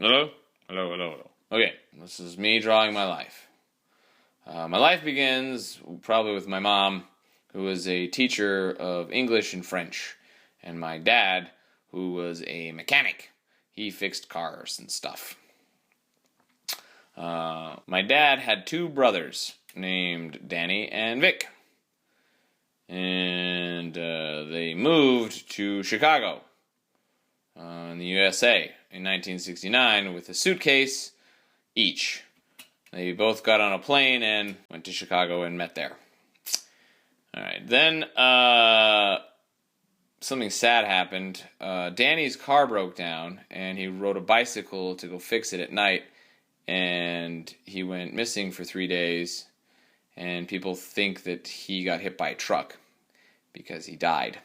Hello? Hello. Okay, this is me drawing my life. My life begins probably with my mom, who was a teacher of English and French, and my dad, who was a mechanic. He fixed cars and stuff. My dad had two brothers named Danny and Vic. And they moved to Chicago in the USA in 1969 with a suitcase each. They both got on a plane and went to Chicago and met there. Alright, then something sad happened. Danny's car broke down and he rode a bicycle to go fix it at night, and he went missing for 3 days, and people think that he got hit by a truck because he died.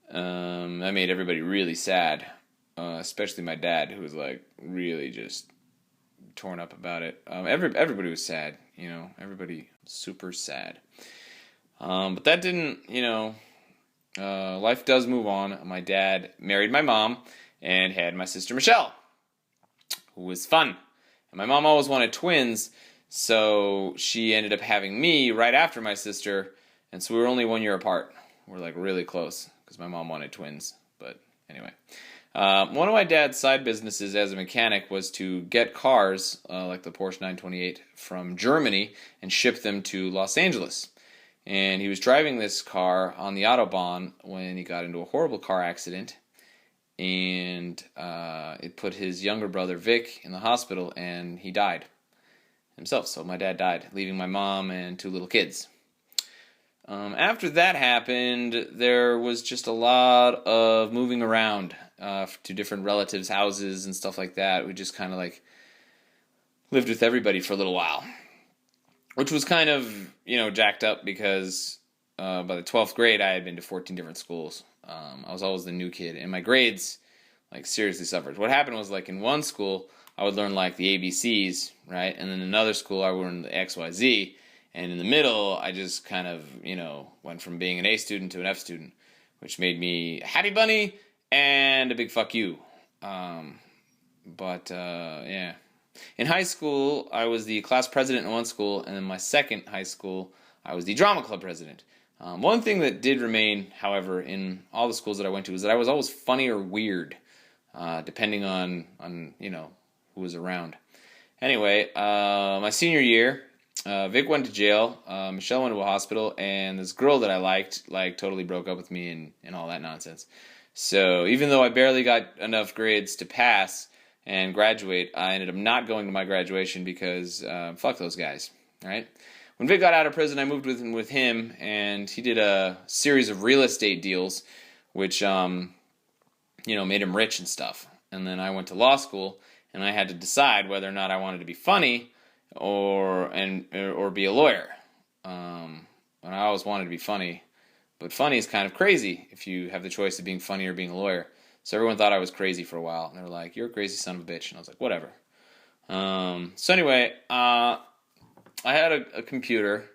That made everybody really sad, especially my dad, who was like really just torn up about it. Everybody was sad, everybody super sad. But that didn't, life does move on. My dad married my mom and had my sister Michelle, who was fun. And my mom always wanted twins, so she ended up having me right after my sister, and so we were only 1 year apart. We're like really close because my mom wanted twins. But anyway, one of my dad's side businesses as a mechanic was to get cars like the Porsche 928 from Germany and ship them to Los Angeles. And he was driving this car on the Autobahn when he got into a horrible car accident, and it put his younger brother Vic in the hospital, and he died himself. So my dad died, leaving my mom and two little kids. After that happened, there was just a lot of moving around to different relatives' houses and stuff like that. We just kind of like lived with everybody for a little while, which was kind of, jacked up because by the 12th grade, I had been to 14 different schools. I was always the new kid, and my grades, seriously suffered. What happened was, in one school, I would learn, the ABCs, right? And then in another school, I would learn the XYZ. And in the middle, I just kind of, went from being an A student to an F student, which made me a happy bunny and a big fuck you. Yeah. In high school, I was the class president in one school, and in my second high school, I was the drama club president. One thing that did remain, however, in all the schools that I went to was that I was always funny or weird, depending on who was around. Anyway, my senior year, Vic went to jail, Michelle went to a hospital, and this girl that I liked, totally broke up with me and all that nonsense. So even though I barely got enough grades to pass and graduate, I ended up not going to my graduation because fuck those guys, right? When Vic got out of prison, I moved with him, and he did a series of real estate deals, which made him rich and stuff. And then I went to law school, and I had to decide whether or not I wanted to be funny or be a lawyer. And I always wanted to be funny, but funny is kind of crazy if you have the choice of being funny or being a lawyer. So everyone thought I was crazy for a while, and they were like, "You're a crazy son of a bitch," and I was like, "Whatever." So anyway, I had a computer,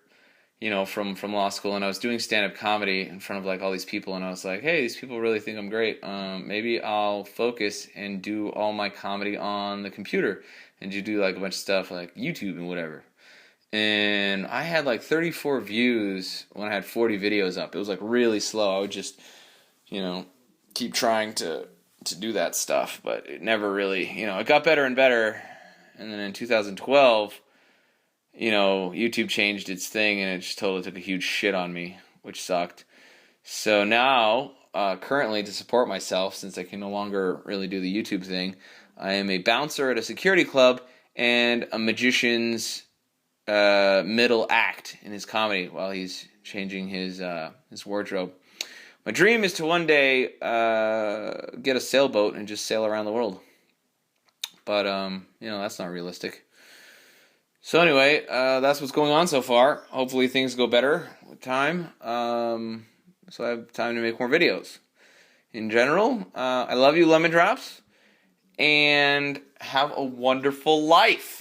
from law school, and I was doing stand-up comedy in front of all these people, and I was like, "Hey, these people really think I'm great. Maybe I'll focus and do all my comedy on the computer and do a bunch of stuff like YouTube and whatever." And I had 34 views when I had 40 videos up. It was really slow. I would just, keep trying to do that stuff, but it never really, it got better and better. And then in 2012, YouTube changed its thing, and it just totally took a huge shit on me, which sucked. So now, currently, to support myself, since I can no longer really do the YouTube thing, I am a bouncer at a security club and a magician's middle act in his comedy while he's changing his wardrobe. My dream is to one day get a sailboat and just sail around the world. But, that's not realistic. So anyway, that's what's going on so far. Hopefully things go better with time, so I have time to make more videos. In general, I love you, Lemon Drops, and have a wonderful life.